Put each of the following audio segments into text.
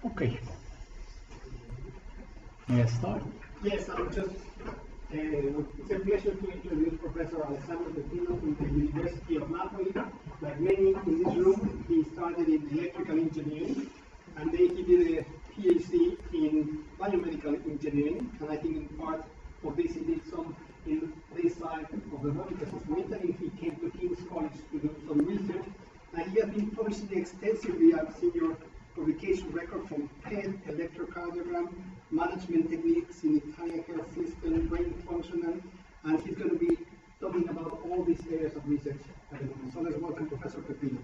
Okay. May I start? Yes, I'm just, it's a pleasure to introduce Professor Alessandro Peppino from the University of Napoli. Like many in this room, he started in electrical engineering, and then he did a PhD in biomedical engineering, and I think in part of this he did some in this side of the world, because from Italy he came to King's College to do some research, and he has been publishing extensively. I've seen your publication record from PET, electrocardiogram, management techniques in Italian health system, brain functional, and he's going to be talking about all these areas of research at the moment. So let's welcome Professor Peppino.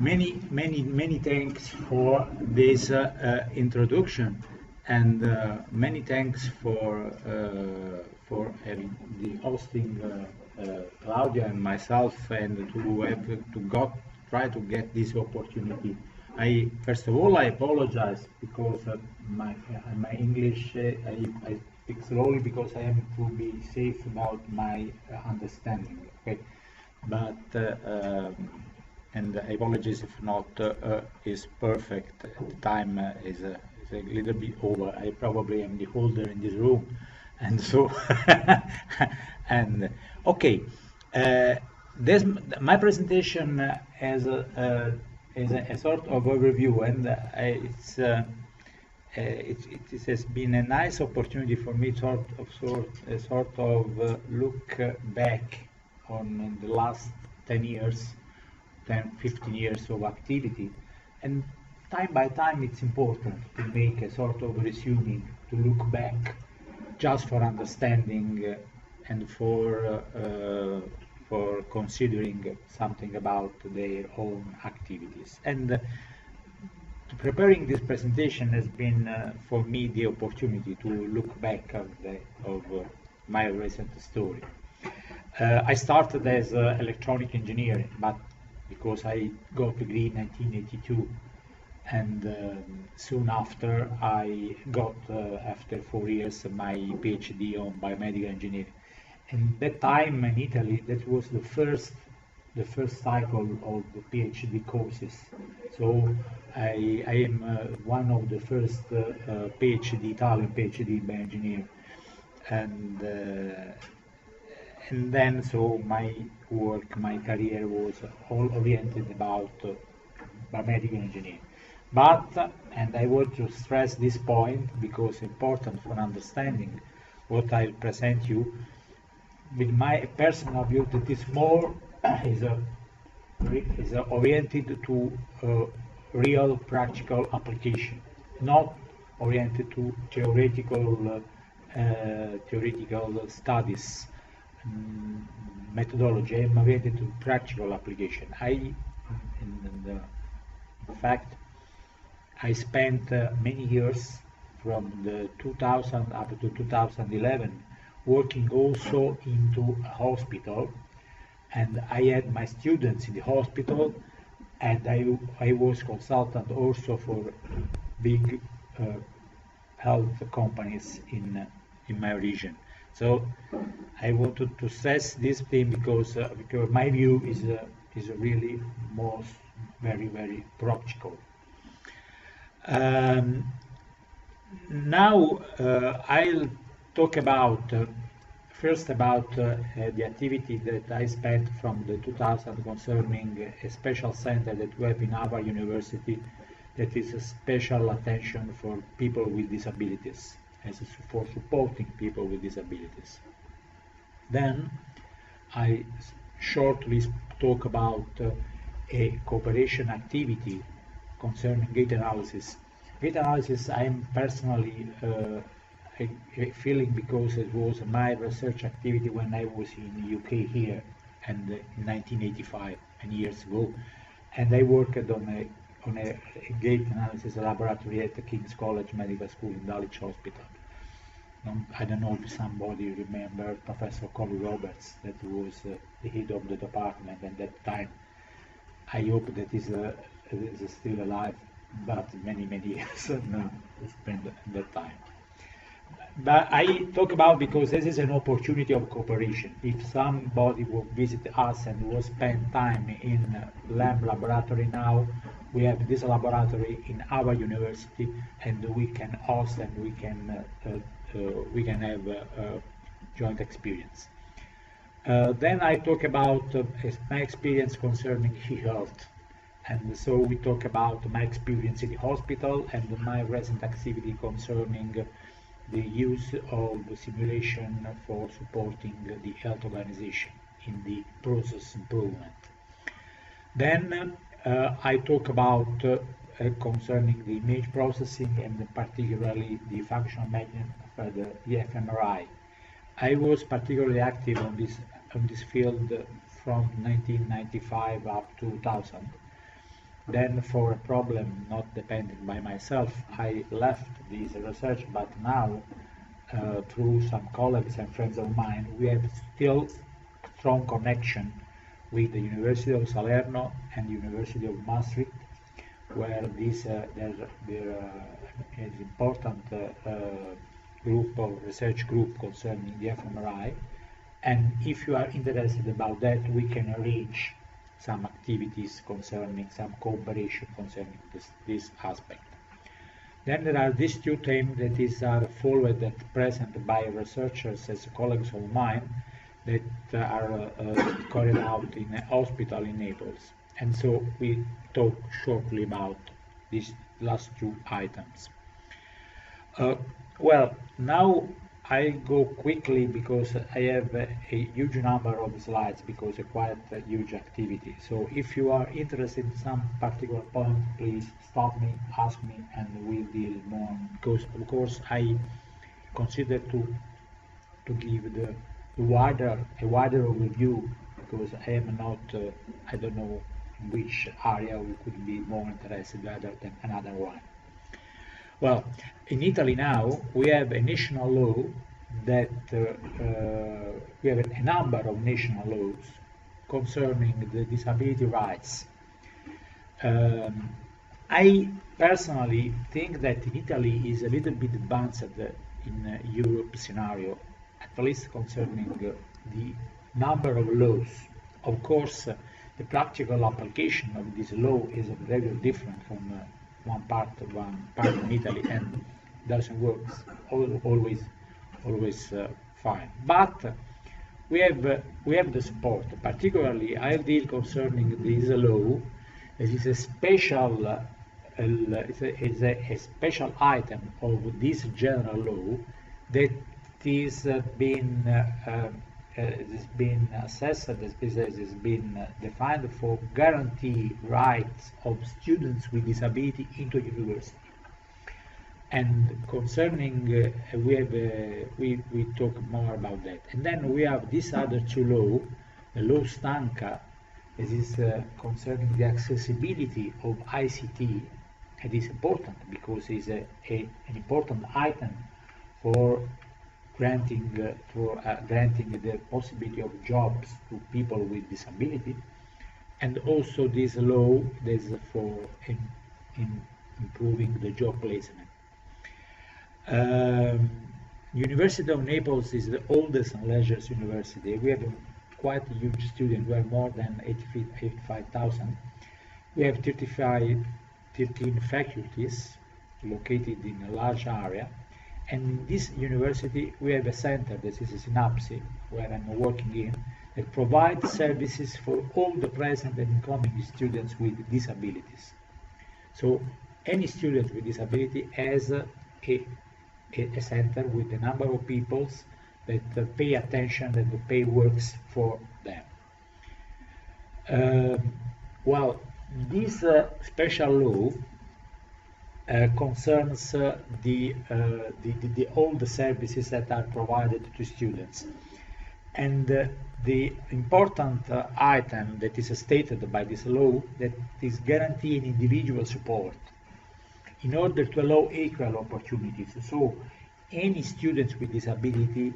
Many thanks for this introduction, and many thanks for having the hosting Claudia and myself, and to have try to get this opportunity. First of all, I apologize because my English, I speak slowly because I have to be safe about my understanding. Okay, but and I apologize if not is perfect. The time is a little bit over. I probably am the holder in this room, and so and okay. This my presentation as a sort of overview, and it has been a nice opportunity for me to sort of look back on the last 10 years, 15 years of activity, and time by time it's important to make a sort of resuming, to look back, just for understanding and for considering something about their own activities. And preparing this presentation has been for me the opportunity to look back of my recent story. I started as electronic engineering, but because I got a degree in 1982, and soon after I got, after 4 years, my PhD on biomedical engineering. And that time in Italy, that was the first cycle of the PhD courses. So I am one of the first Italian PhD by engineering, and then so my career was all oriented about biomedical engineering. But, and I want to stress this point because it's important for understanding what I'll present you, with my personal view, that is more is oriented to real practical application, not oriented to theoretical studies, methodology. I'm oriented to practical application. In fact, I spent many years from the 2000 up to 2011 working also into a hospital, and I had my students in the hospital, and I was consultant also for big health companies in my region. So I wanted to stress this thing because my view is really most very practical. Now I'll talk about first about the activity that I spent from the 2000 concerning a special center that we have in our university that is a special attention for people with disabilities, for supporting people with disabilities. Then I shortly talk about a cooperation activity concerning gait analysis. Gait analysis I am personally feeling because it was my research activity when I was in the UK here, and in 1985, many years ago, and I worked on a gait analysis laboratory at the King's College Medical School in Dulwich Hospital. I don't know if somebody remembers Professor Colby Roberts, that was the head of the department at that time. I hope that is still alive, but many years now spent at that time. But I talk about because this is an opportunity of cooperation. If somebody will visit us and will spend time in lab laboratory now, we have this laboratory in our university, and we can host and we can have joint experience. Then I talk about my experience concerning e-health. And so we talk about my experience in the hospital and my recent activity concerning the use of simulation for supporting the health organization in the process improvement. Then I talk about concerning the image processing and particularly the functional mechanism for the fMRI. I was particularly active on this field from 1995 up to 2000. Then, for a problem not depending by myself, I left this research, but now, through some colleagues and friends of mine, we have still strong connection with the University of Salerno and the University of Maastricht, where there is important research group concerning the fMRI. And if you are interested about that, we can arrange some activities concerning some cooperation concerning this aspect. Then there are these two themes that are followed at present by researchers as colleagues of mine that are carried out in a hospital in Naples. And so we talk shortly about these last two items. Well, now I go quickly because I have a huge number of slides because it's quite a huge activity. So if you are interested in some particular point, please stop me, ask me, and we'll deal more. Because of course I consider to give a wider overview because I am not I don't know in which area we could be more interested rather than another one. Well, in Italy now, we have a national law that we have a number of national laws concerning the disability rights. I personally think that Italy is a little bit advanced in Europe scenario, at least concerning the number of laws. Of course, the practical application of this law is very different from one part in Italy and doesn't work always fine. But we have the support. Particularly, I deal concerning this law. It is a special a special item of this general law that is has been assessed, has been defined for guarantee rights of students with disability into university. And concerning, we talk more about that. And then we have this other two law, the law Stanca, that is concerning the accessibility of ICT. It is important because it's an important item for granting the possibility of jobs to people with disability, and also this law is for improving the job placement. University of Naples is the oldest and largest university. We have quite a huge student. We have more than 85,000. We have 13 faculties located in a large area. And in this university, we have a center, that is a Synapse, where I'm working in, that provides services for all the present and incoming students with disabilities. So any student with disability has a center with a number of people that pay attention and pay works for them. Well, this special law concerns all the services that are provided to students, and the important item that is stated by this law that is guaranteeing individual support in order to allow equal opportunities. So any students with disability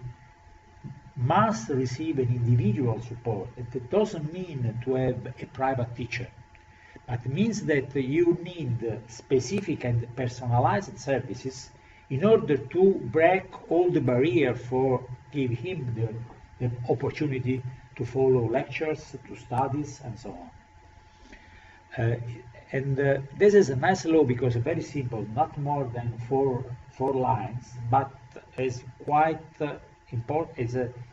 must receive an individual support. It doesn't mean to have a private teacher. But it means that you need specific and personalized services in order to break all the barrier for give him the opportunity to follow lectures, to studies, and so on. This is a nice law because it's very simple, not more than four lines, but is quite important.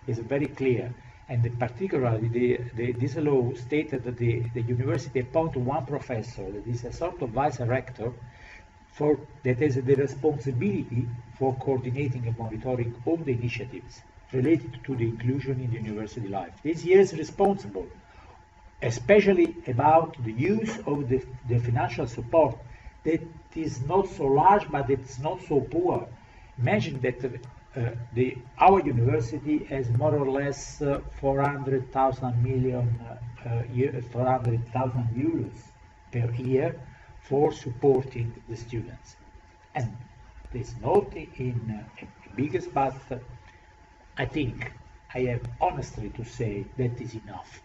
Is very clear, and particularly this law stated that the university appoint one professor that is a sort of vice rector that has the responsibility for coordinating and monitoring all the initiatives related to the inclusion in the university life. This is responsible especially about the use of the financial support that is not so large, but it's not so poor. Imagine that our university has more or less 400,000 euros per year for supporting the students. And it's not in biggest, but I think I have honestly to say that is enough.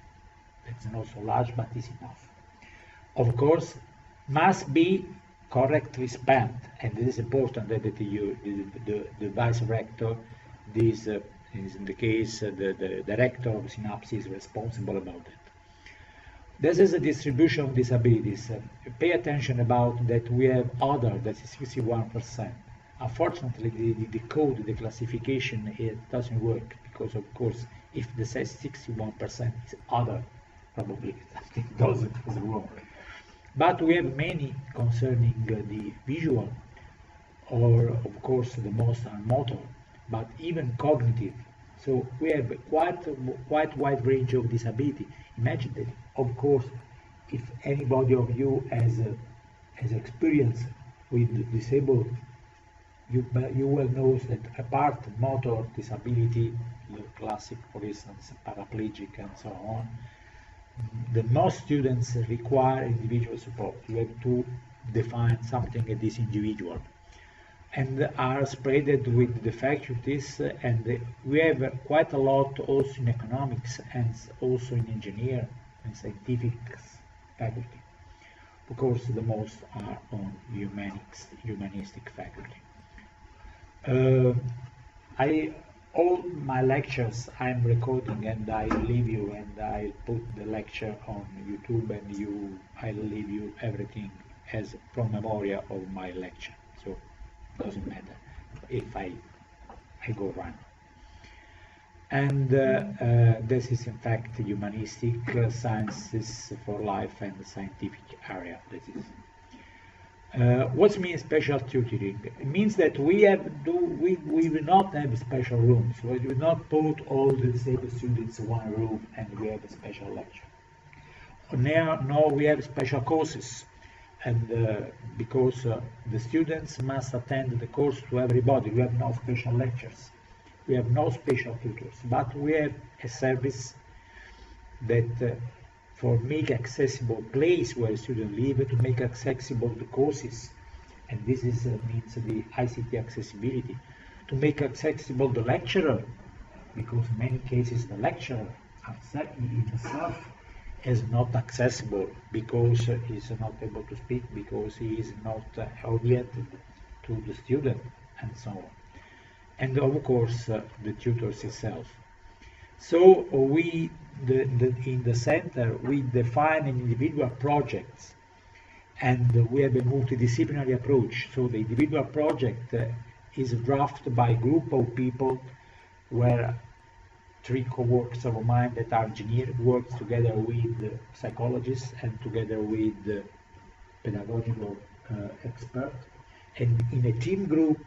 It's not so large, but it's enough. Of course, must be correctly spent, and it is important that the vice rector, this is in the case the director of Synapse is responsible about it. This is a distribution of disabilities. Pay attention about that we have other, that is 61%. Unfortunately, the code, the classification, it doesn't work because, of course, if they say 61% is other, probably something is wrong. But we have many concerning the visual, or of course the most are motor, but even cognitive. So we have quite wide range of disability. Imagine that, of course, if anybody of you has experience with disabled, you will know that apart motor disability, the classic, for instance, paraplegic and so on, the most students require individual support. You have to define something that is individual, and are spread with the faculties, and we have quite a lot also in economics and also in engineer and scientific faculty. Of course, the most are on humanistic faculty. All my lectures I'm recording, and I leave you, and I put the lecture on YouTube, and I'll leave you everything as from memoria of my lecture. So it doesn't matter if I go run. And this is in fact humanistic sciences for life and scientific area. That is. What means special tutoring? It means that we will not have special rooms. We will not put all the disabled students in one room and we have a special lecture. Now we have special courses, and because the students must attend the course to everybody, we have no special lectures, we have no special tutors, but we have a service that for make accessible place where students live, to make accessible the courses, and this is means the ICT accessibility, to make accessible the lecturer, because in many cases the lecturer in himself is not accessible because he is not able to speak, because he is not oriented to the student, and so on. And of course the tutors itself. So in the center we define individual projects, and we have a multidisciplinary approach. So the individual project is drafted by a group of people where 3 co-workers of mine that are engineers work together with psychologists and together with pedagogical experts, and in a team group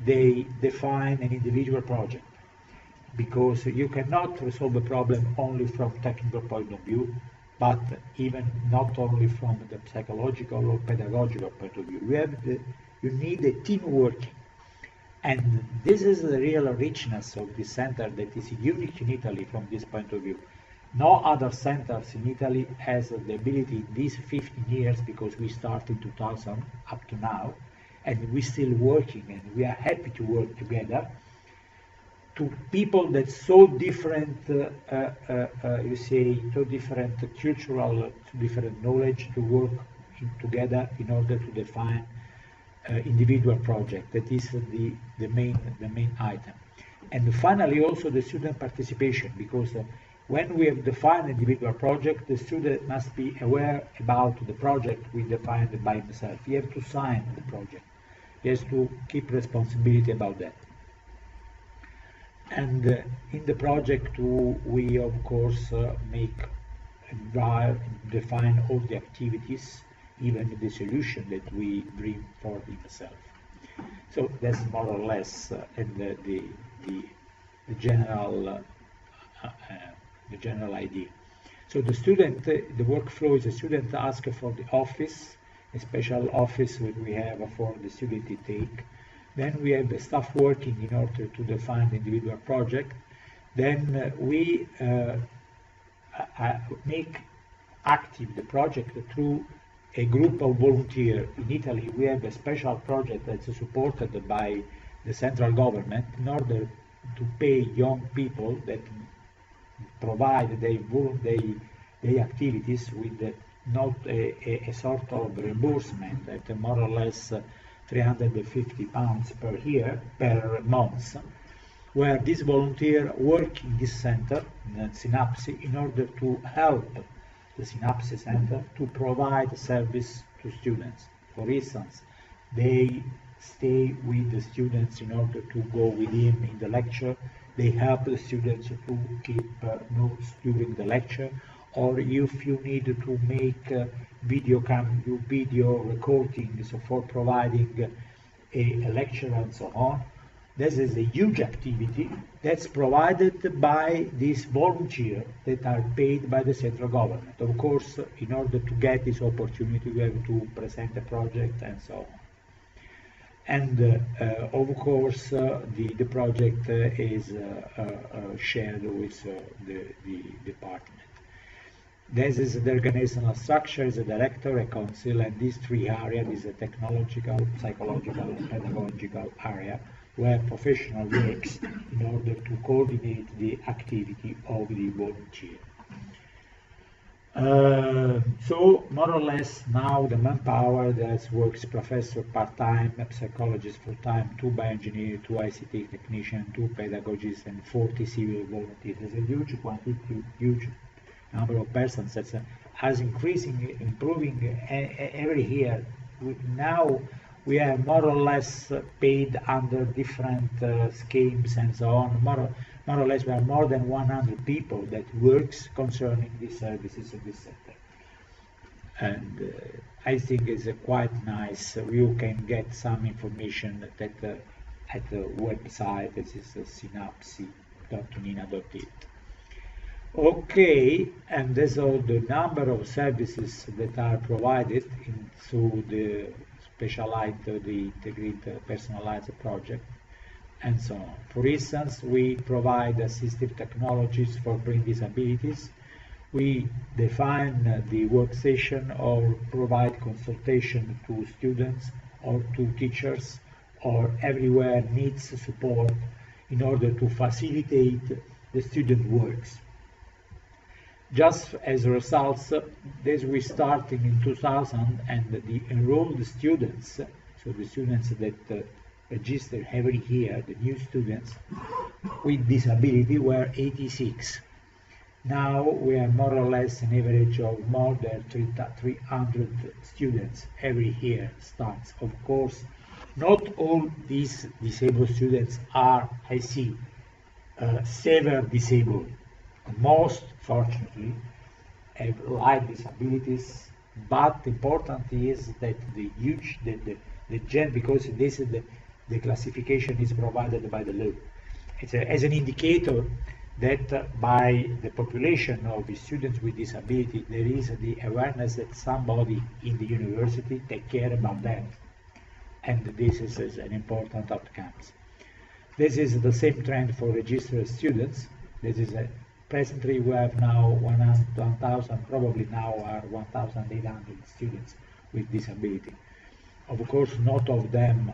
they define an individual project, because you cannot resolve a problem only from technical point of view, but even not only from the psychological or pedagogical point of view. You need a team working, and this is the real richness of this center that is unique in Italy from this point of view. No other centers in Italy has the ability in these 15 years, because we started in 2000 up to now, and we're still working, and we are happy to work together, to people that so different, so different cultural, different knowledge, to work together in order to define individual project. That is the main item. And finally, also the student participation, because when we have defined individual project, the student must be aware about the project we defined by himself. He has to sign the project. He has to keep responsibility about that. And in the project, we of course define all the activities, even the solution that we bring for himself. So that's more or less the general idea. So the student, the workflow is a student asks for the office, a special office that we have for the student to take. Then we have the staff working in order to define the individual project. Then we make active the project through a group of volunteers. In Italy, we have a special project that's supported by the central government in order to pay young people that provide their activities with not a sort of reimbursement at more or less £350 per year, per month, where these volunteers work in this center, in Synapse, in order to help the Synapse Center to provide service to students. For instance, they stay with the students in order to go with him in the lecture. They help the students to keep notes during the lecture, or if you need to make video recording, so for providing a lecture and so on. This is a huge activity that's provided by these volunteers that are paid by the central government. Of course, in order to get this opportunity, we have to present a project and so on. And of course, the project is shared with the department. This is the organizational structure, is a director, a council, and these three areas is a technological, psychological, and pedagogical area where professional works in order to coordinate the activity of the volunteer. So more or less now the manpower that works professor part-time, psychologist full-time, 2 bioengineer, 2 ICT technician, 2 pedagogists, and 40 civil volunteers. There's a huge quantity, huge number of persons that has increasing, improving every year. Now we are more or less paid under different schemes and so on. More or less we are more than 100 people that works concerning these services in this center. And I think it's quite nice. You can get some information at the website. This is synapse.nina.it. Okay, and these are the number of services that are provided through the specialized, the integrated personalized project, and so on. For instance, we provide assistive technologies for brain disabilities. We define the workstation or provide consultation to students or to teachers or everywhere needs support in order to facilitate the student works. Just as a result, this we starting in 2000, and the enrolled students, so the students that register every year, the new students with disability, were 86. Now we are more or less an average of more than 300 students every year starts. Of course, not all these disabled students are, I see, severe disabled. Most, fortunately, have light disabilities, but important is that the gen, because this is the classification is provided by the law. It's as an indicator that by the population of the students with disability, there is the awareness that somebody in the university take care about them, and this is an important outcome. This is the same trend for registered students. This is presently we have now 1,000, probably now are 1,800 students with disability. Of course, not all of them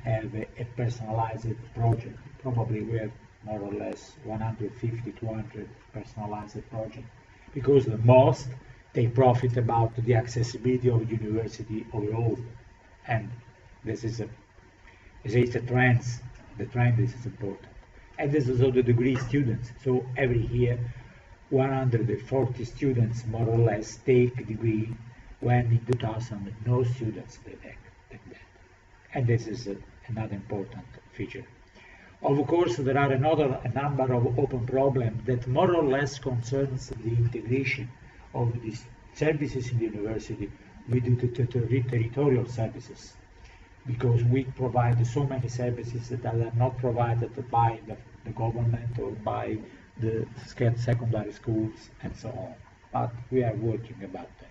have a personalized project. Probably we have more or less 150, 200 personalized projects, because the most they profit about the accessibility of the university overall. and this is a trend. The trend is important. And this is also the degree students. So every year, 140 students more or less take degree, when in 2000 no students take that. And this is another important feature. Of course, there are a number of open problems that more or less concerns the integration of these services in the university with the territorial services, because we provide so many services that are not provided by the government or by the secondary schools and so on. But we are working about that.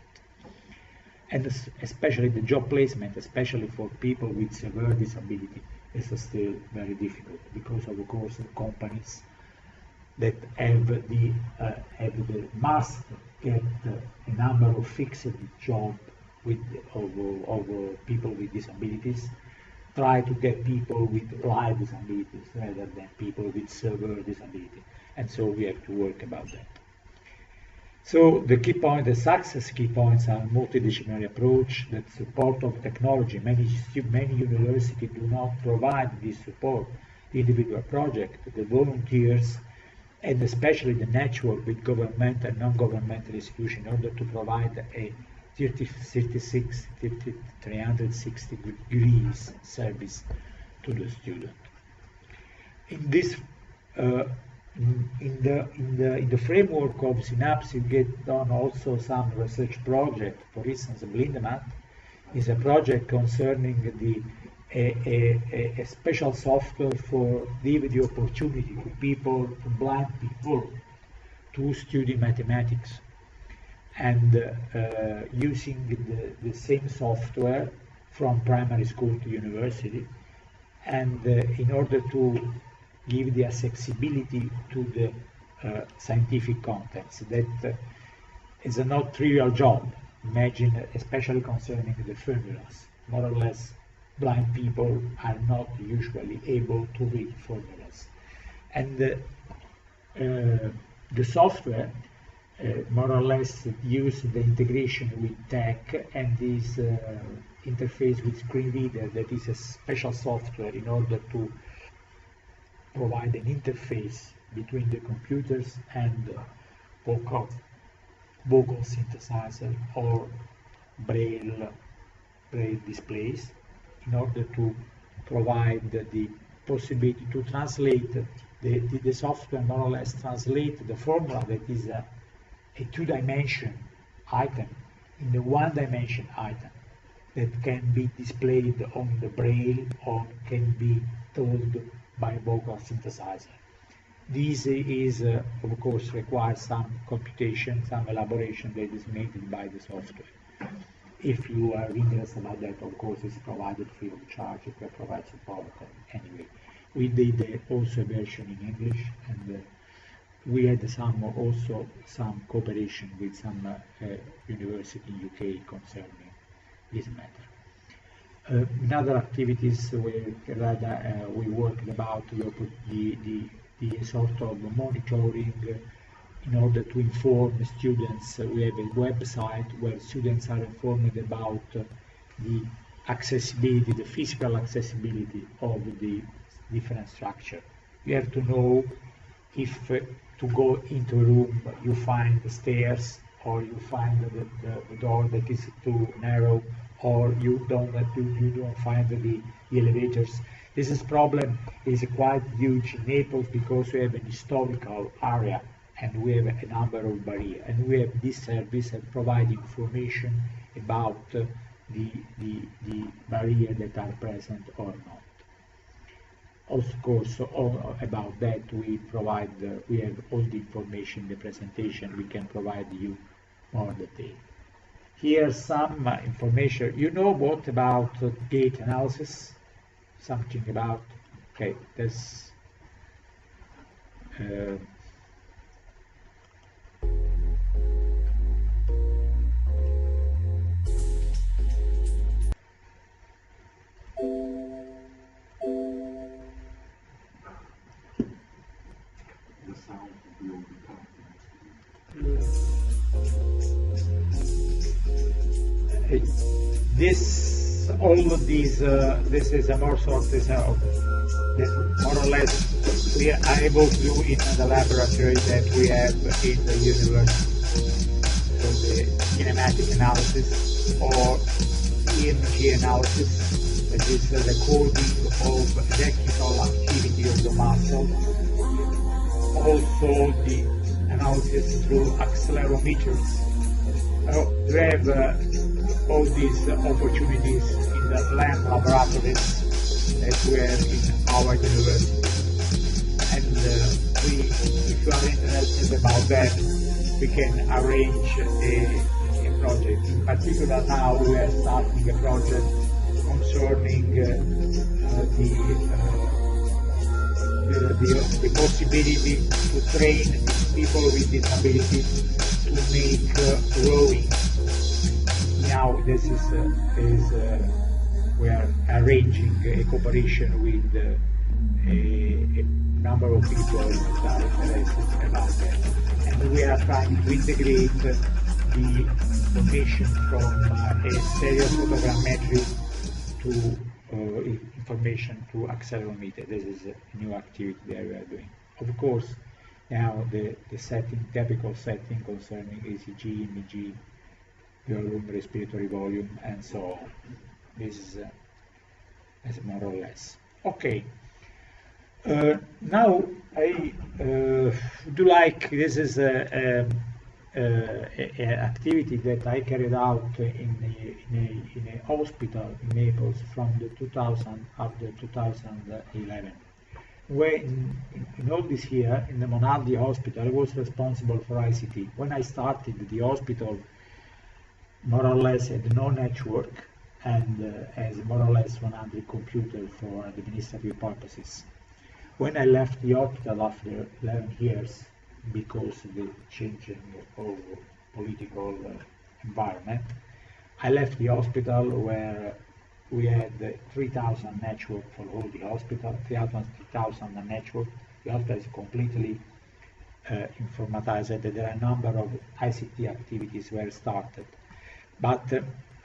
And especially the job placement, especially for people with severe disability, is still very difficult, because of course the companies that have the must get a number of fixed jobs of people with disabilities, try to get people with light disabilities rather than people with severe disability, and so we have to work about that. So the success key points are multidisciplinary approach, that support of technology. Many universities do not provide this support, the individual project, the volunteers, and especially the network with government and non-governmental institutions in order to provide a 360 degrees service to the student. In this in the framework of Synapse, you get done also some research project. For instance, Blindemat is a project concerning a special software for giving the opportunity to blind people, to study mathematics, and using the same software from primary school to university, and in order to give the accessibility to the scientific contents. That is a not trivial job. Imagine, especially concerning the formulas. More or less, blind people are not usually able to read formulas. And the software more or less use the integration with tech and this interface with screen reader, that is a special software in order to provide an interface between the computers and vocal synthesizer or braille displays, in order to provide the possibility to translate the software more or less translate the formula that is a two-dimension item in a one-dimension item that can be displayed on the braille or can be told by vocal synthesizer. This is, of course, requires some computation, some elaboration that is made by the software. If you are interested about that, of course, it's provided free of charge. It will provide support anyway. We did also a version in English, and we had also some cooperation with some university in UK concerning this matter. In other activities, we worked about the sort of monitoring in order to inform the students. We have a website where students are informed about the accessibility, the physical accessibility of the different structure. You have to know if to go into a room you find the stairs, or you find the door that is too narrow, or you don't find the elevators. This problem is quite huge in Naples because we have an historical area and we have a number of barriers, and we have this service that provide information about the barriers that are present or not. Of course, about that we provide, we have all the information in the presentation. We can provide you more detail. Here's some information. You know what about gait analysis? Something about, okay, this this all of these, this is a more sort of more or less we are able to do in the laboratory that we have in the university. So the kinematic analysis or EMG analysis, that is the recording of electrical activity of the muscle. Also the analysis through accelerometers. We have all these opportunities in the lab laboratories that we have in our university. And if you are interested about that, we can arrange a project. In particular, now we are starting a project concerning the possibility to train people with disabilities to make rowing. Now this is we are arranging a cooperation with a number of people that are interested about that, and we are trying to integrate the information from a stereophotogrammetry to information to accelerometer. This is a new activity that we are doing. Of course, now the setting, typical setting concerning ECG, MEG, volume, respiratory volume, and so on. This is more or less. Okay. Now I do like, this is an activity that I carried out in a hospital in Naples from the 2000 up to 2011. When in all this year in the Monaldi hospital, I was responsible for ICT. When I started, the hospital more or less had no network and has more or less 100 computers for administrative purposes. When I left the hospital after 11 years, because of the changing of political environment, I left the hospital where we had 3,000 network for all the hospital, 3,000 network. The hospital is completely informatized. There are a number of ICT activities were started. But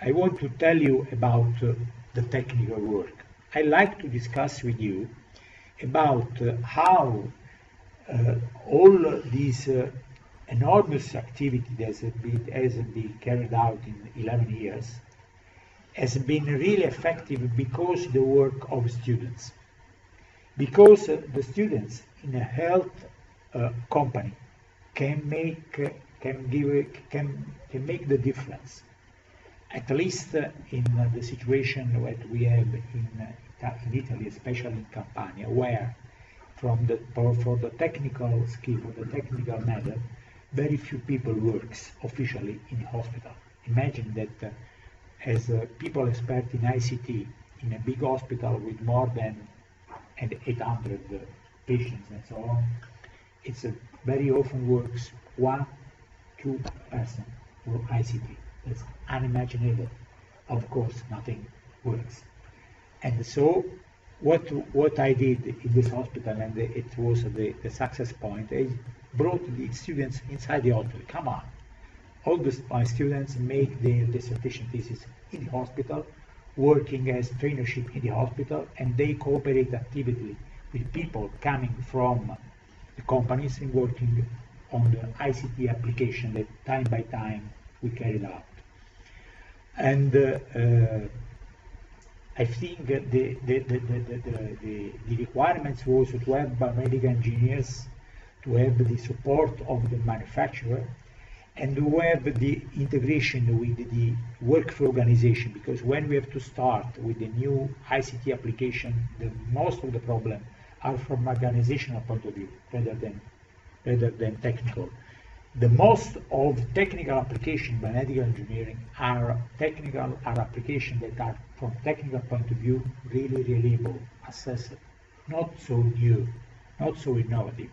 I want to tell you about the technical work. I like to discuss with you about how all these enormous activity that has been carried out in 11 years has been really effective because the work of students. Because the students in a health company can make the difference. At least in the situation that we have in Italy, especially in Campania, where for the technical skill, for the technical matter, very few people works officially in the hospital. Imagine that as people expert in ICT in a big hospital with more than 800 patients and so on, it's very often works 1-2 person for ICT. It's unimaginable. Of course, nothing works. And so what I did in this hospital, and it was the success point, I brought the students inside the hospital. Come on. All my students make their dissertation thesis in the hospital, working as traineeship in the hospital, and they cooperate actively with people coming from the companies and working on the ICT application that time by time we carried out. And I think the requirements was to have biomedical engineers, to have the support of the manufacturer, and to have the integration with the workflow organization, because when we have to start with the new ICT application, most of the problems are from organizational point of view rather than technical. The most of technical application by medical engineering are applications that are from technical point of view really reliable, assessed, not so new, not so innovative.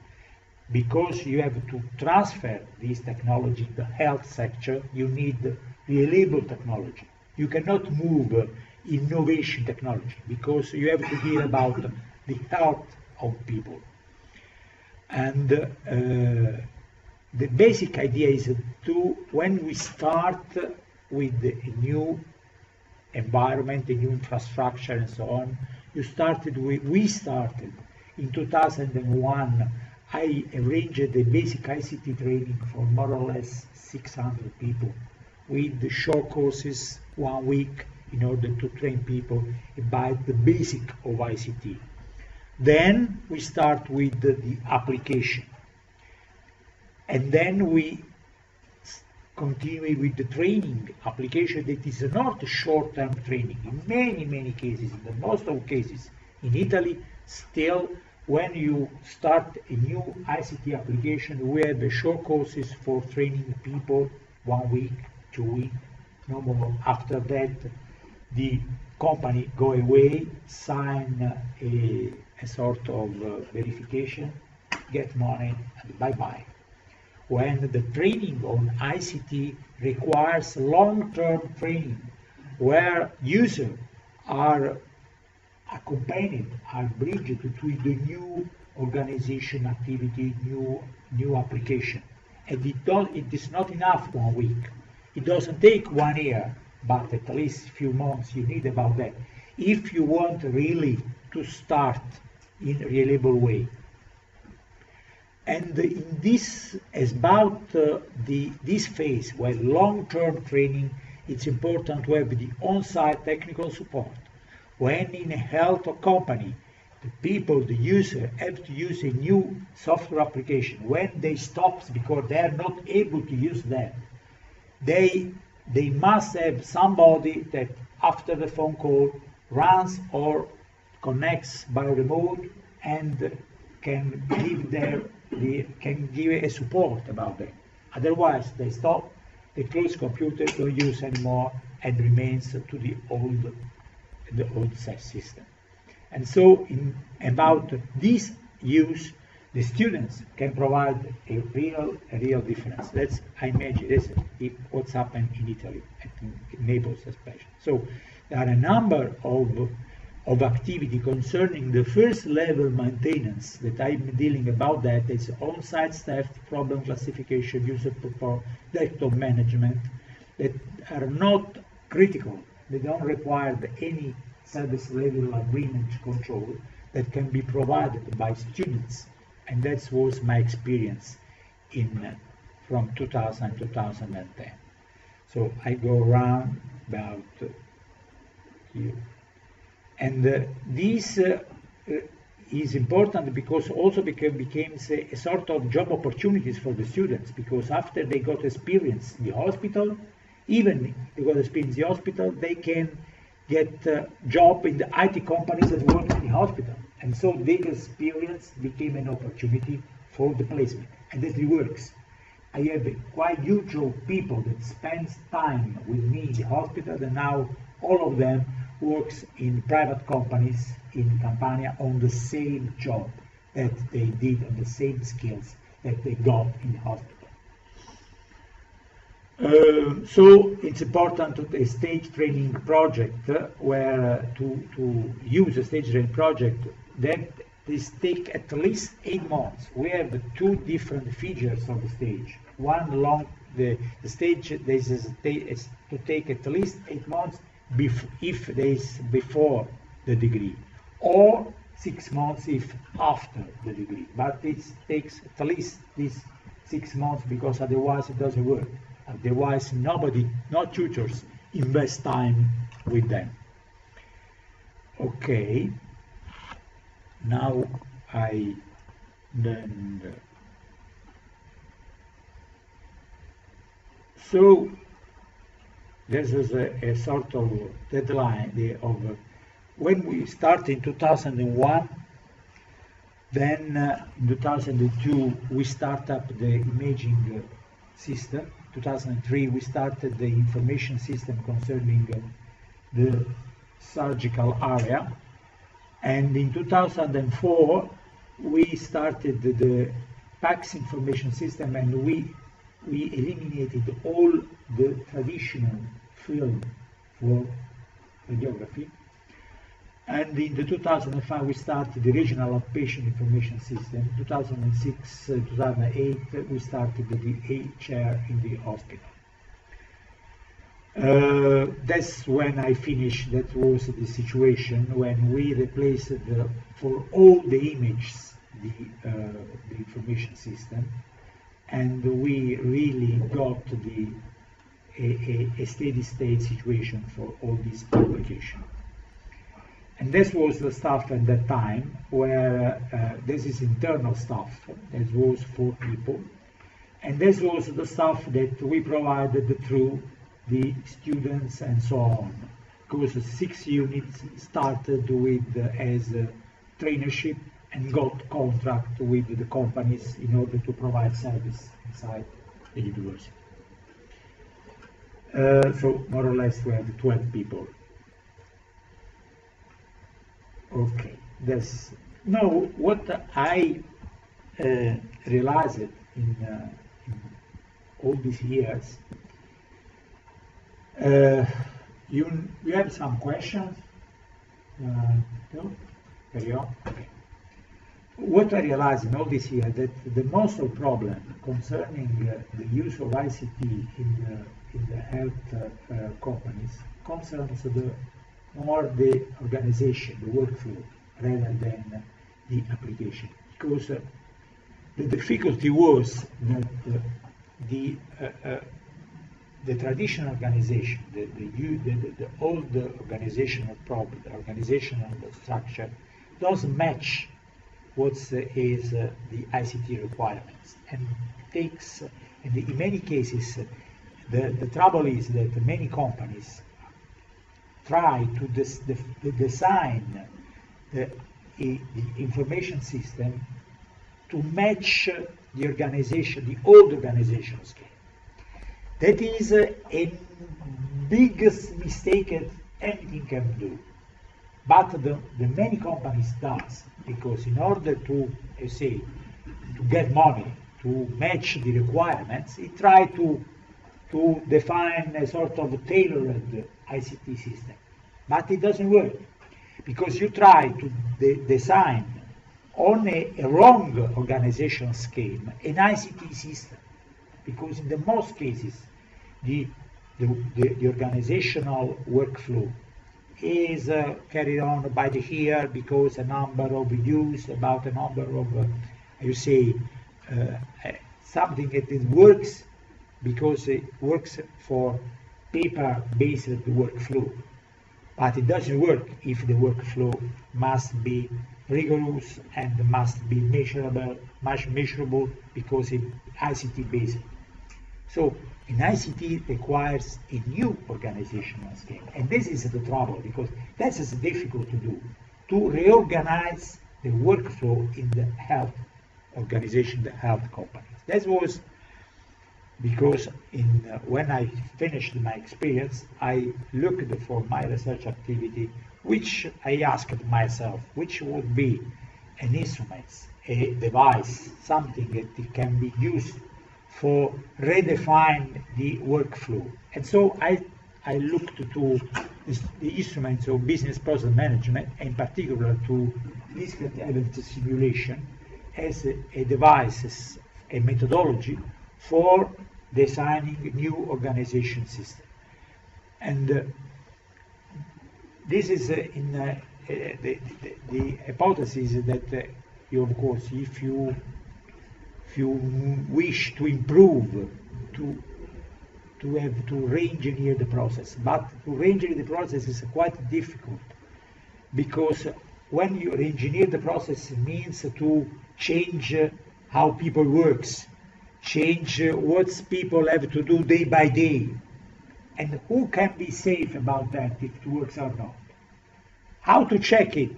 Because you have to transfer this technology in the health sector, you need reliable technology. You cannot move innovation technology because you have to deal about the health of people. And the basic idea is when we start with a new environment, a new infrastructure, and so on. We started in 2001. I arranged the basic ICT training for more or less 600 people with the short courses, 1 week, in order to train people about the basic of ICT. Then we start with the application. And then we continue with the training application that is not short-term training. In many cases, in the most of cases, in Italy, still, when you start a new ICT application, we have the short courses for training people, 1 week, 2 weeks, no more. After that, the company go away, sign a sort of verification, get money, and bye-bye. When the training on ICT requires long-term training, where users are accompanied, are bridged to the new organization activity, new application. And it is not enough 1 week. It doesn't take 1 year, but at least a few months you need about that. If you want really to start in a reliable way. And in this, as about this phase, where long-term training, it's important to have the on-site technical support. When in a health company, the people, the user, have to use a new software application. When they stop because they are not able to use that, they must have somebody that after the phone call runs or connects by remote and can give a support about that. Otherwise, they stop, they close computer, don't use anymore, and remains to the old system. And so, about this use, the students can provide a real difference. I imagine this is what's happened in Italy, in Naples especially. So there are a number of activity concerning the first level maintenance that I'm dealing about. That is on-site staff, problem classification, user support, desktop management, that are not critical. They don't require any service level agreement control, that can be provided by students. And that was my experience from 2000 to 2010. So I go around about here. And this is important because also becomes a sort of job opportunities for the students, because after they got experience in the hospital, even they got experience in the hospital, they can get a job in the IT companies that work in the hospital. And so their experience became an opportunity for the placement, and that it works. I have quite usual people that spends time with me in the hospital, and now all of them works in private companies in Campania on the same job that they did, on the same skills that they got in the hospital. So it's important to a stage training project where to use a stage training project that this take at least 8 months. We have 2 different features of the stage. One long, the stage this is to take at least 8 months if there is before the degree, or 6 months if after the degree. But it takes at least these 6 months, because otherwise it doesn't work. Otherwise, nobody, not tutors, invest time with them. Okay. Now so this is a sort of deadline of when we start in 2001. Then in 2002 we start up the imaging system. 2003 we started the information system concerning the surgical area, and in 2004 we started the PACS information system, and we eliminated all the traditional field for radiography. And in the 2005 we started the regional outpatient information system. 2006, 2008 we started the HR in the hospital. That's when I finished. That was the situation when we replaced for all the images the information system, and we really got a steady state situation for all this application. And this was the stuff at that time where this is internal stuff. This was 4 people, and this was the stuff that we provided through the students and so on, because 6 units started with as a traineeship and got contract with the companies in order to provide service inside the university. So more or less we have 12 people. Okay, that's now what I realized in all these years. You have some questions? No? Carry on? Okay. What I realized in all this year that the most of problem concerning the use of ICT in the health companies concerns more the organization, the workflow, rather than the application. Because the difficulty was that the traditional organization, the old organizational problem, the organizational structure, doesn't match what is the ICT requirements, and takes. And in many cases, the trouble is that many companies try to design the information system to match the organization, the old organizational scheme. That is a biggest mistake that anything can do. But the many companies does, because in order to, say, to get money, to match the requirements, it try to define a sort of tailored ICT system. But it doesn't work, because you try to design on a wrong organizational scheme an ICT system, because in the most cases the organizational workflow is carried on by the ear, because a number of use, about a number of, something that it works because it works for paper-based workflow. But it doesn't work if the workflow must be rigorous and must be measurable, much measurable, because it's ICT-based. So an ICT requires a new organizational scheme, and this is the trouble, because that is difficult to do, to reorganize the workflow in the health organization, the health companies. That was because when I finished my experience, I looked for my research activity, which I asked myself, which would be an instrument, a device, something that can be used for redefine the workflow. And so I looked to the instruments of business process management, in particular to discrete event simulation, as a device, a methodology for designing new organization system. And this is the hypothesis that you, of course, if you wish to improve, to have to re-engineer the process. But to re-engineer the process is quite difficult, because when you re-engineer the process, it means to change how people works, change what people have to do day by day. And who can be safe about that, if it works or not? How to check it?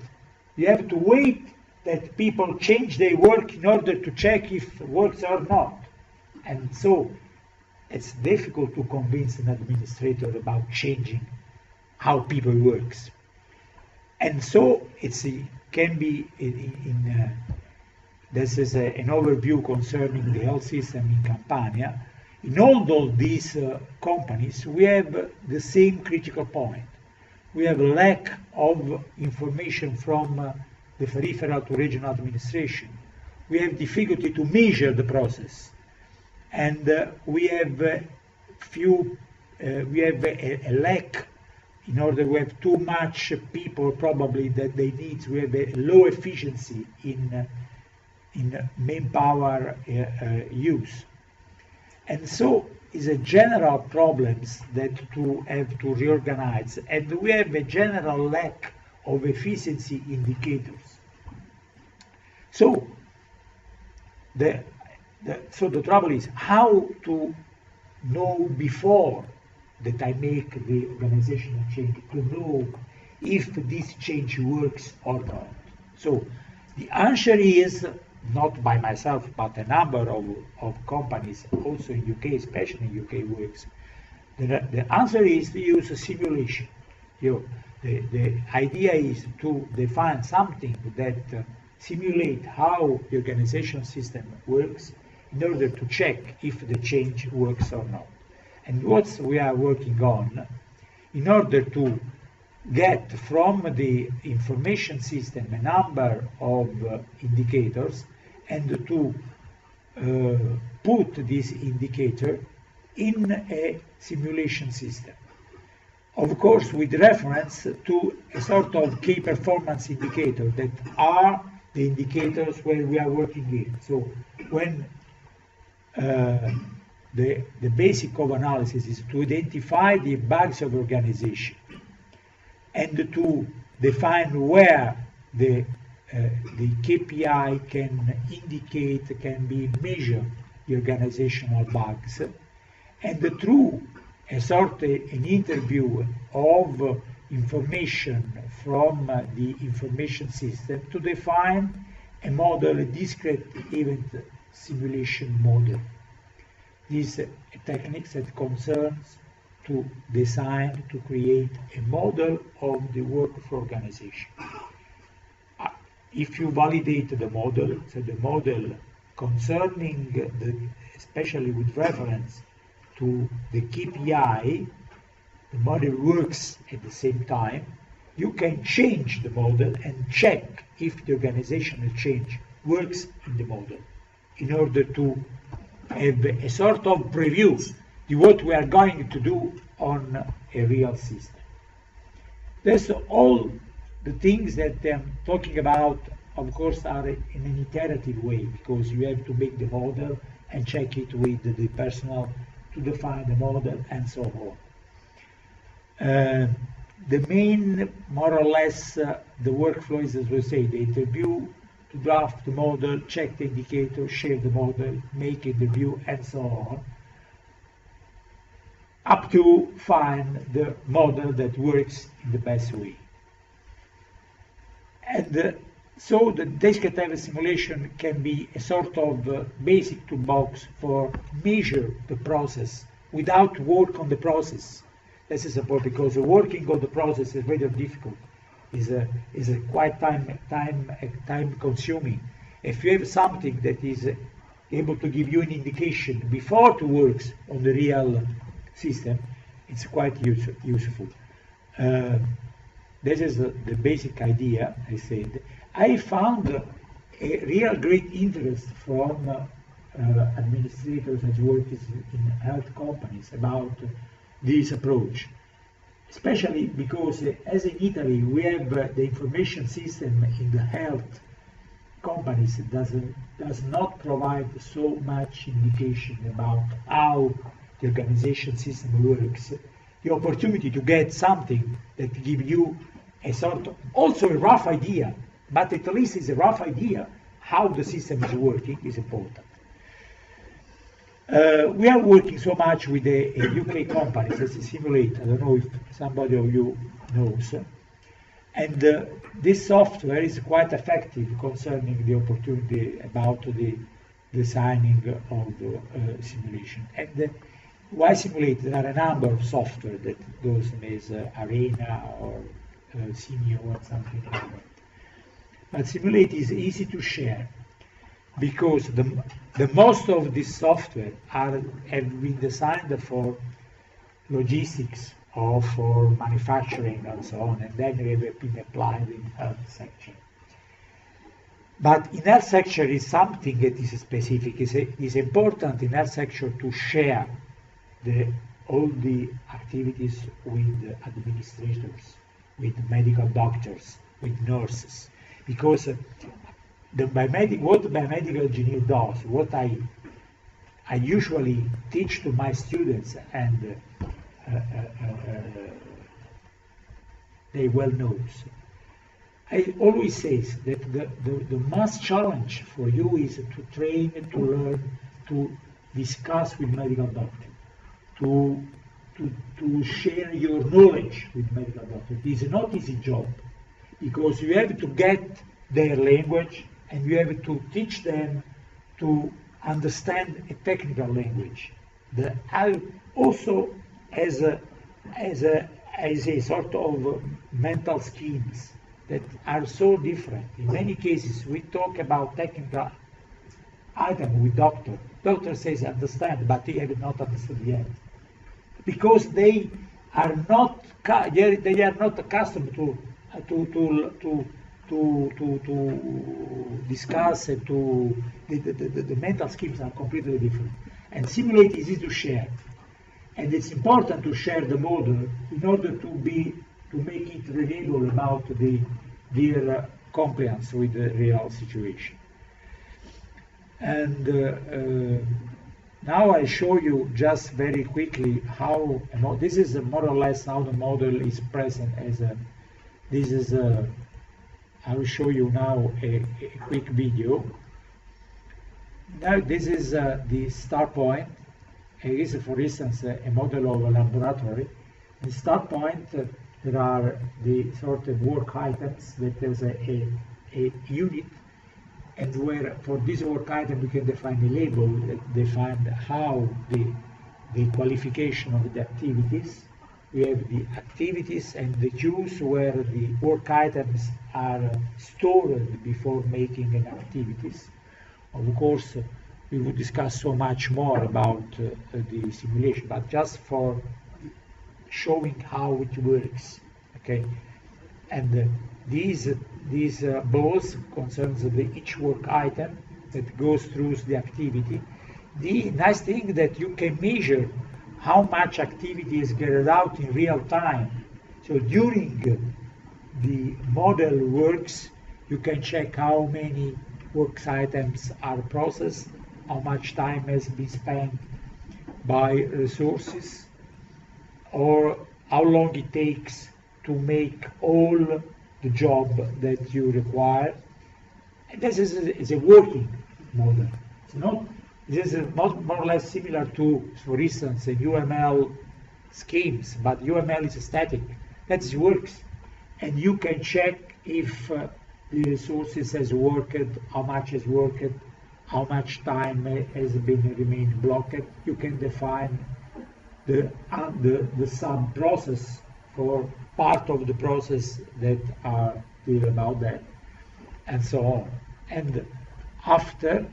You have to wait that people change their work in order to check if it works or not. And so it's difficult to convince an administrator about changing how people works. And so it can be this is an overview concerning the health system in Campania. In all these companies, we have the same critical point. We have a lack of information from the peripheral to regional administration. We have difficulty to measure the process. And we have few we have a lack. In order to have too much people probably that they need, we have a low efficiency in manpower use. And so is a general problems that to have to reorganize, and we have a general lack of efficiency indicators. So the trouble is how to know before that I make the organizational change, to know if this change works or not. So the answer is not by myself, but a number of companies, also in UK, especially in UK works. The answer is to use a simulation. The idea is to define something that simulate how the organizational system works in order to check if the change works or not. And what we are working on, in order to get from the information system a number of indicators and to put this indicator in a simulation system. Of course, with reference to a sort of key performance indicator that are the indicators where we are working in. So when the basic of analysis is to identify the bugs of organization and to define where the KPI can indicate, can be measured the organizational bugs, and through a sort of an interview of information from the information system to define a model, a discrete event simulation model. These techniques that concerns to design, to create a model of the workflow organization. If you validate the model, so the model concerning, especially with reference to the KPI, the model works at the same time, you can change the model and check if the organizational change works in the model in order to have a sort of preview of what we are going to do on a real system. That's all the things that I'm talking about, of course, are in an iterative way, because you have to make the model and check it with the personnel to define the model and so on. The main, more or less, the workflow is, as we say, the interview, to draft the model, check the indicator, share the model, make a review, and so on, up to find the model that works in the best way. And so the discrete event simulation can be a sort of basic toolbox for measure the process without work on the process. This is important because working on the process is very difficult. Is quite time consuming. If you have something that is able to give you an indication before it works on the real system, it's quite useful. This is the basic idea, I said. I found a real great interest from administrators that work in health companies about this approach. Especially because, as in Italy, we have the information system in the health companies does not provide so much indication about how the organization system works. The opportunity to get something that gives you a sort of, also a rough idea, but at least it's a rough idea how the system is working is important. We are working so much with a UK company, as a simulator. I don't know if somebody of you knows. And this software is quite effective concerning the opportunity about the designing of simulation. And why simulate? There are a number of software that goes as Arena or Simio or something like that. But simulate is easy to share, because the most of this software have been designed for logistics or for manufacturing and so on, and then they have been applied in health sector. But in health sector is something that is specific. It's important in health sector to share the all the activities with administrators, with medical doctors, with nurses, because what the biomedical engineer does, what I usually teach to my students, and they well know. I always say that the most challenge for you is to train, to learn, to discuss with medical doctors, to share your knowledge with medical doctors. It is not an easy job, because you have to get their language and you have to teach them to understand a technical language. Also as a sort of mental schemes that are so different. In many cases, we talk about technical item with doctor. Doctor says understand, but he have not understood yet, because they are not accustomed to discuss and the mental schemes are completely different. And simulate is easy to share, and it's important to share the model in order to make it reliable about their compliance with the real situation. And now I show you just very quickly how this is more or less how the model is present as a. This is a. I will show you now a quick video. Now this is the start point. It is, for instance, a model of a laboratory. The start point, there are the sort of work items that there's a unit, and where for this work item we can define a label that defines how the qualification of the activities. We have the activities and the queues where the work items are stored before making an activities. Of course, we would discuss so much more about the simulation, but just for showing how it works, okay? And these balls concerns each work item that goes through the activity. The nice thing that you can measure how much activity is carried out in real time. So during the model works, you can check how many work items are processed, how much time has been spent by resources, or how long it takes to make all the job that you require. And this is a working model. It's not. This is more or less similar to, for instance, UML schemes, but UML is static. That works, and you can check if the resources has worked, how much has worked, how much time has been remained blocked. You can define the sub process for part of the process that are clear about that, and so on. And after,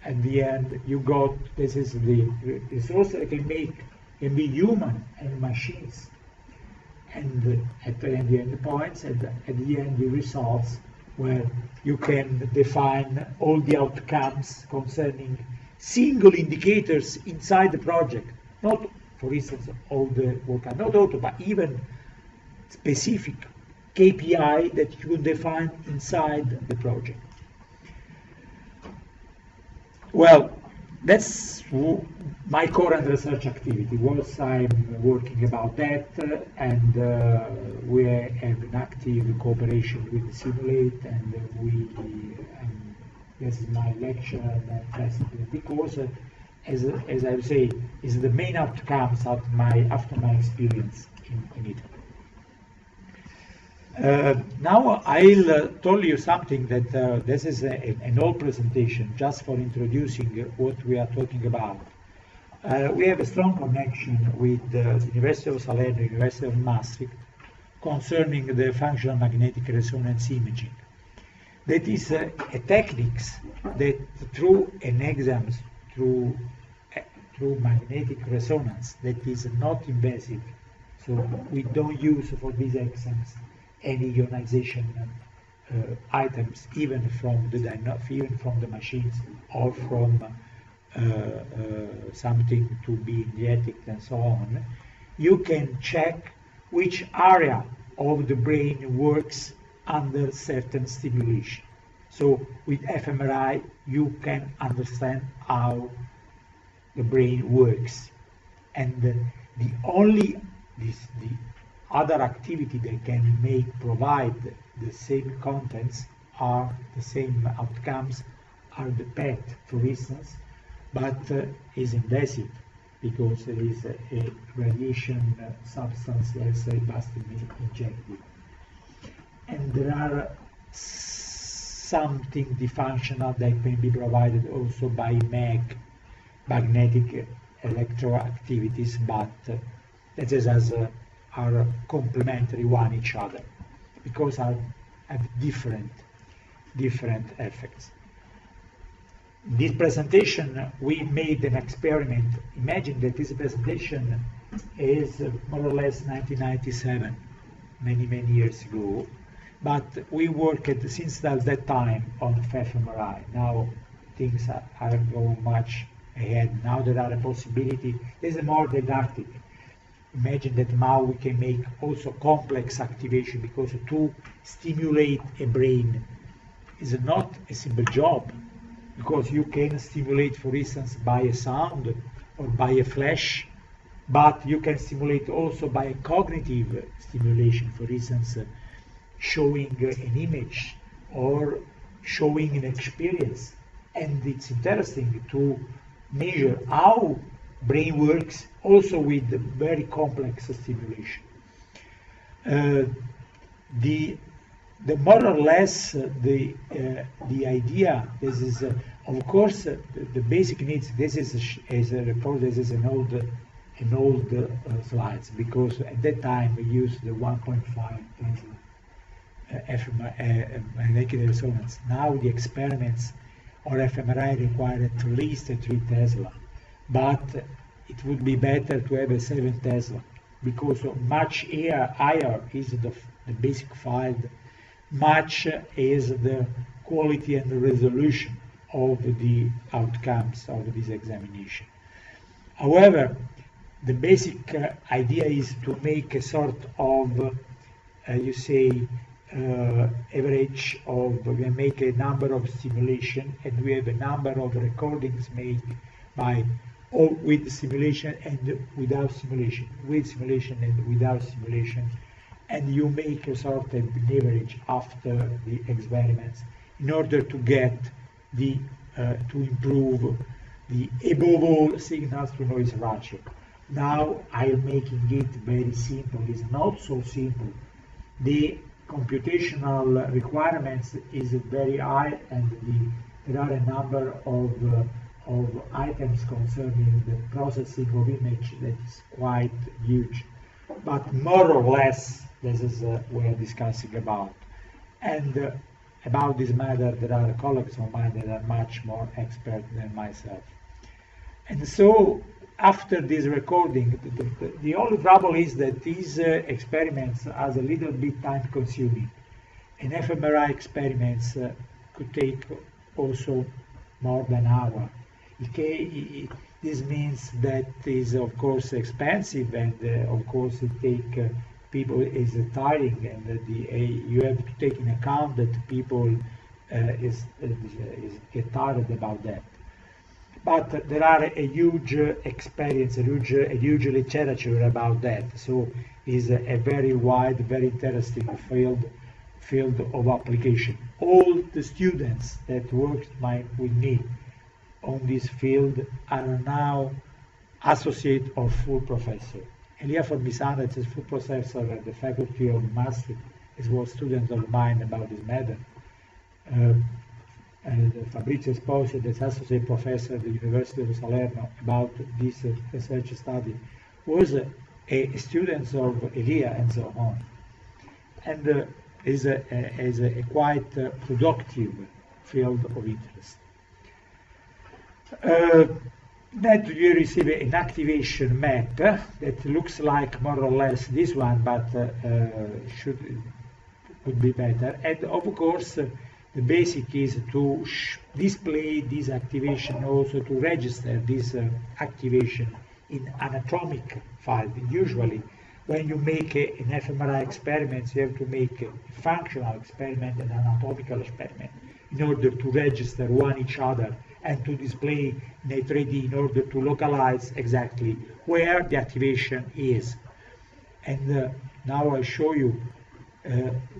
at the end, you got, this is the resource that can be human and machines. And at the end points, at the end, the results where you can define all the outcomes concerning single indicators inside the project. Not, for instance, all the work, not auto, but even specific KPI that you can define inside the project. Well, that's my current research activity. I'm working about that, and we have an active cooperation with Simulate, and this is my lecture, and I'm fascinated because, as I say, is the main outcomes after my experience in Italy. Now I'll tell you something that this is an old presentation just for introducing what we are talking about. We have a strong connection with the University of Salerno, University of Maastricht, concerning the functional magnetic resonance imaging. That is a techniques that through an exams, through magnetic resonance, that is not invasive. So we don't use for these exams any ionization items, even from the machines or from something to be injected and so on, you can check which area of the brain works under certain stimulation. So with fMRI, you can understand how the brain works. And the other activity that can provide the same contents are the same outcomes are the PET, for instance, but is invasive because there is a radiation substance, let's say, must be injected. And there are something dysfunctional that can be provided also by magnetic electroactivities, but that is are complementary one each other because have different effects. In this presentation, we made an experiment. Imagine that this presentation is more or less 1997, many years ago. But we worked since that time on fMRI. Now things are going much ahead. Now there are a possibility. There's a more didactic. Imagine that now we can make also complex activation because to stimulate a brain is not a simple job. Because you can stimulate, for instance, by a sound or by a flash, but you can stimulate also by a cognitive stimulation, for instance, showing an image or showing an experience. And it's interesting to measure how brain works also with very complex stimulation. The more or less the idea. This is of course the basic needs. This is a report. This is an old slides because at that time we used the 1.5 Tesla magnetic resonance. Now the experiments or fMRI require at least 3 Tesla, but it would be better to have a 7 Tesla because much higher is the basic field. Much is the quality and the resolution of the outcomes of this examination. However, the basic idea is to make a sort of, average of, we make a number of simulation and we have a number of recordings made by or with simulation and without simulation, with simulation and without simulation. And you make a sort of average after the experiments in order to get to improve the above all signals to noise ratio. Now I'm making it very simple. It's not so simple. The computational requirements is very high, and there are a number of items concerning the processing of image that is quite huge. But more or less, this is what we're discussing about. And about this matter, there are colleagues of mine that are much more expert than myself. And so, after this recording, the only trouble is that these experiments are a little bit time consuming. And fMRI experiments could take also more than an hour. This means that is of course expensive, and of course it take people is tiring, and you have to take in account that people get tired about that. But there are a huge experience, a huge literature about that. So it's a very wide, very interesting field of application. All the students that worked with me on this field are now associate or full professor. Elia Formisano is a full professor at the Faculty of Maastricht. He was a student of mine about this matter. Fabrizio Esposito is associate professor at the University of Salerno about this research study. Was a student of Elia and so on. And is a quite productive field of interest. That you receive an activation map that looks like more or less this one, but could be better. And of course, The basic is to display this activation, also to register this activation in anatomic file. Usually, when you make an fMRI experiment, you have to make a functional experiment and an anatomical experiment in order to register one each other and to display in a 3D in order to localize exactly where the activation is. And now I show you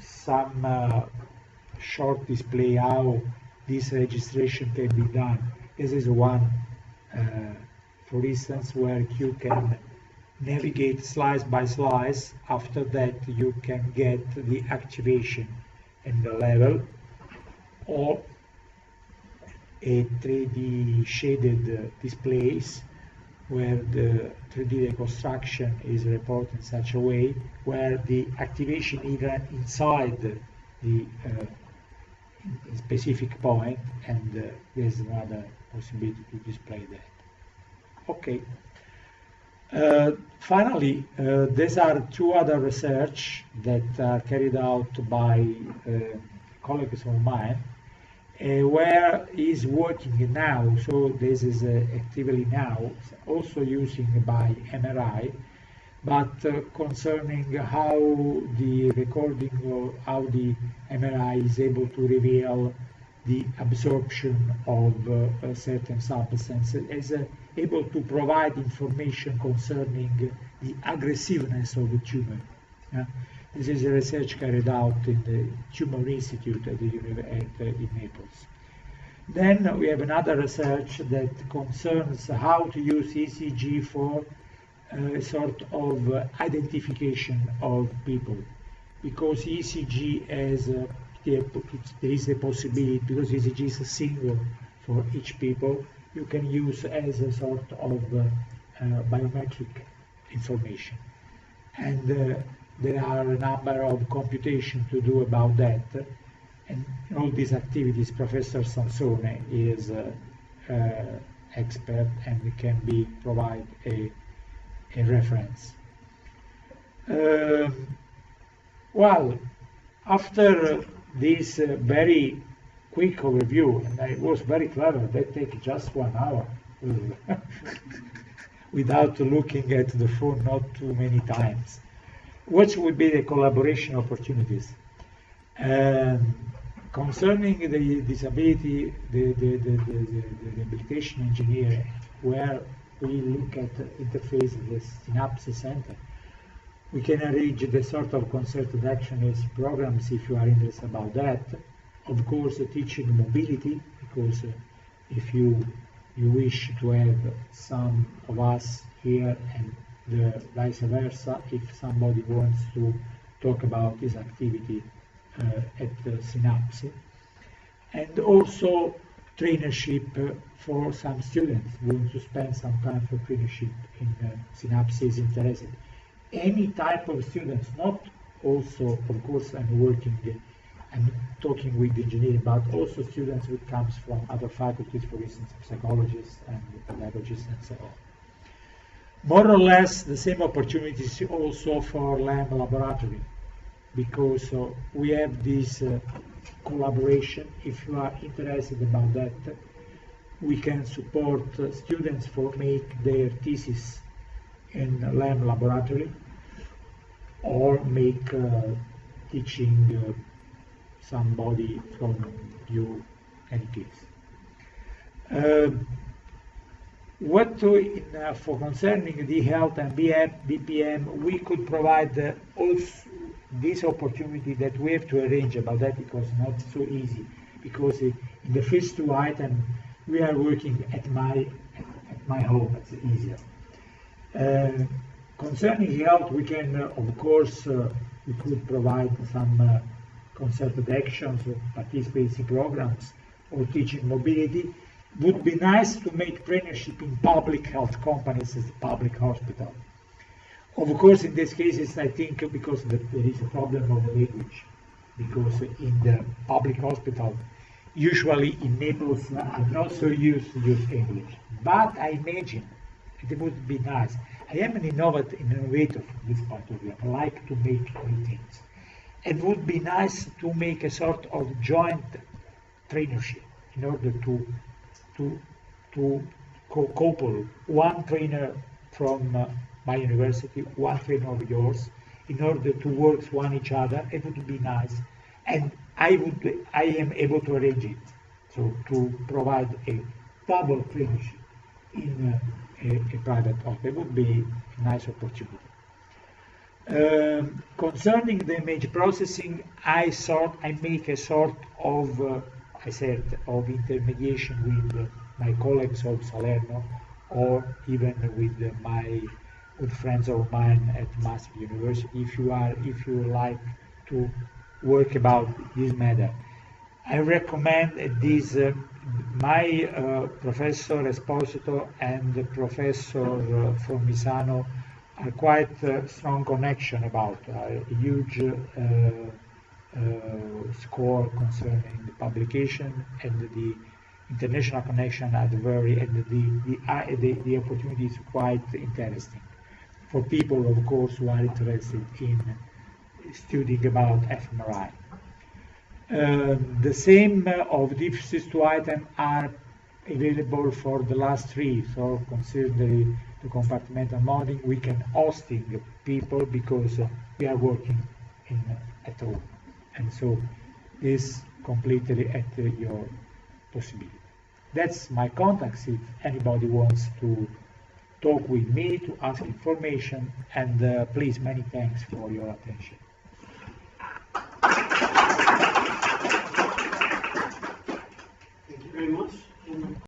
some short display how this registration can be done. This is one, for instance, where you can navigate slice by slice. After that, you can get the activation and the level, or a 3D shaded displays where the 3D reconstruction is reported in such a way where the activation is inside the specific point, and there's another possibility to display that. Okay. Finally, these are two other research that are carried out by colleagues of mine, where is working now, so this is actively now, also using by MRI, but concerning how the recording or how the MRI is able to reveal the absorption of a certain substance, is able to provide information concerning the aggressiveness of the tumor. This is a research carried out in the Tumor Institute at in Naples. Then we have another research that concerns how to use ECG for a sort of identification of people, because ECG has there is a possibility, because ECG is a single for each people, you can use as a sort of biometric information. And there are a number of computations to do about that. And in all these activities, Professor Sansone is expert and can be provide a reference. Well, after this very quick overview, and it was very clever, that take just 1 hour without looking at the phone not too many times. What would be the collaboration opportunities? Concerning the disability, the rehabilitation engineer, where we look at the interface of the synapse center, we can arrange the sort of concerted action programs if you are interested about that. Of course, teaching mobility, because if you wish to have some of us here and the vice versa, if somebody wants to talk about this activity at the synapse. And also trainership for some students who want to spend some time for trainership in synapse is interested. Any type of students, not also, of course, I'm talking with the engineering, but also students who comes from other faculties, for instance, psychologists and pedagogists and so on. More or less the same opportunities also for LAM laboratory, because we have this collaboration. If you are interested about that, we can support students for make their thesis in LAM laboratory, or make teaching somebody from you any case. For concerning the health and BPM, we could provide also this opportunity that we have to arrange about that, because not so easy, because in the first two items we are working at my home. It's easier. Concerning health, we can of course we could provide some concerted actions or participation programs or teaching mobility. Would be nice to make trainership in public health companies as a public hospital. Of course, in these cases, I think because there is a problem of language, because in the public hospital, usually in Naples, I'm not so used to use English. But I imagine it would be nice. I am an innovator from this point of view. I like to make new things. It would be nice to make a sort of joint trainership in order to couple one trainer from my university, one trainer of yours, in order to work one each other. It would be nice, and I am able to arrange it, so to provide a double trainership in a private office. It would be a nice opportunity. Concerning the image processing, I make a sort of of intermediation with my colleagues of Salerno, or even with my good friends of mine at Master University. If you like to work about this matter, I recommend this. My Professor Esposito and Professor Formisano are quite strong connection about a huge score concerning the publication, and the international connection at the very, and the opportunity is quite interesting for people, of course, who are interested in studying about fMRI. The same of these two items are available for the last three. So considering the compartmental modeling, we can hosting people because we are working at home, and so this completely at your possibility. That's my contacts if anybody wants to talk with me, to ask information, and please, many thanks for your attention.